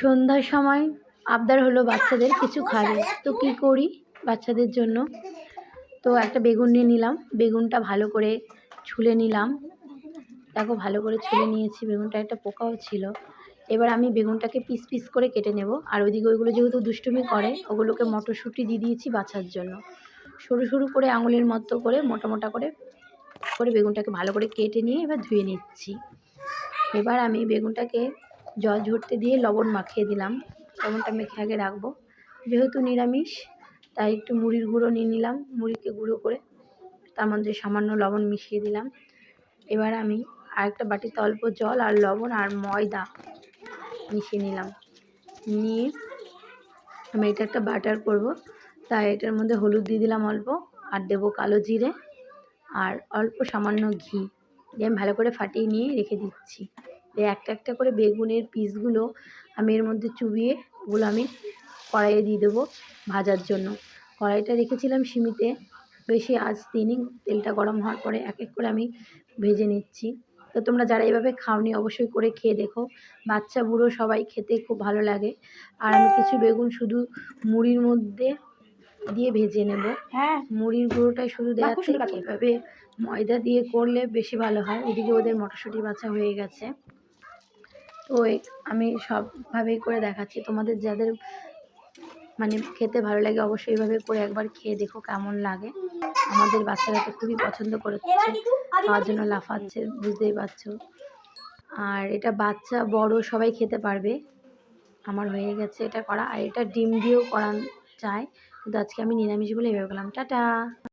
সন্ধ্যার সময় আবদার হলো বাচ্চাদের কিছু খাবে, তো কী করি বাচ্চাদের জন্য। তো একটা বেগুন নিয়ে নিলাম, বেগুনটা ভালো করে ছুলে নিলাম। দেখো ভালো করে ছুলে নিয়েছি, বেগুনটা একটা পোকাও ছিল। এবার আমি বেগুনটাকে পিস পিস করে কেটে নেব। আর ওইদিকে ওইগুলো যেহেতু দুষ্টুমি করে, ওগুলোকে মটরশুঁটি দিয়ে দিয়েছি বাছার জন্য। সরু সরু করে আঙুলের মতো করে মোটা মোটা করে বেগুনটাকে ভালো করে কেটে নিয়ে এবার ধুয়ে নিচ্ছি। এবার আমি বেগুনটাকে জল ঝরতে দিয়ে লবণ মাখিয়ে দিলাম। লবণটা মেখে আগে রাখবো, যেহেতু নিরামিষ তাই একটু মুড়ির গুঁড়ো নিয়ে নিলাম। মুড়িকে গুঁড়ো করে তার মধ্যে সামান্য লবণ মিশিয়ে দিলাম। এবার আমি আরেকটা বাটিতে অল্প জল আর লবণ আর ময়দা মিশিয়ে নিলাম। নিয়ে আমি এটা একটা বাটার করব, তাই এটার মধ্যে হলুদ দিয়ে দিলাম অল্প, আর দেবো কালো জিরে আর অল্প সামান্য ঘি দিয়ে আমি ভালো করে ফাটিয়ে নিয়ে রেখে দিচ্ছি। একটা একটা করে বেগুনের পিসগুলো আমি এর মধ্যে চুবিয়ে ওগুলো আমি কড়াইয়ে দিয়ে দেবো ভাজার জন্য। কড়াইটা রেখেছিলাম সিমিতে, বেশি আঁচ দিইনি। তেলটা গরম হওয়ার পরে এক এক করে আমি ভেজে নিচ্ছি। তো তোমরা যারা এইভাবে খাওনি অবশ্যই করে খেয়ে দেখো, বাচ্চা বুড়ো সবাই খেতে খুব ভালো লাগে। আর আমি কিছু বেগুন শুধু মুড়ির মধ্যে দিয়ে ভেজে নেব। মুড়ির গুঁড়োটাই শুধু দেওয়া থেকে এভাবে ময়দা দিয়ে করলে বেশি ভালো হয়। এদিকে ওদের মটরশুঁটি বাছা হয়ে গেছে। তো আমি সবভাবেই করে দেখাচ্ছি, তোমাদের যাদের মানে খেতে ভালো লাগে অবশ্যই এইভাবে করে একবার খেয়ে দেখো কেমন লাগে। আমাদের বাচ্চারা তো খুবই পছন্দ করেছে, খাওয়ার জন্য লাফাচ্ছে, বুঝতেই পারছো। আর এটা বাচ্চা বড় সবাই খেতে পারবে। আমার হয়ে গেছে এটা করা। আর এটা ডিম দিয়েও করা যায়, কিন্তু আজকে আমি নিরামিষ বলে এভাবে করলাম। টাটা।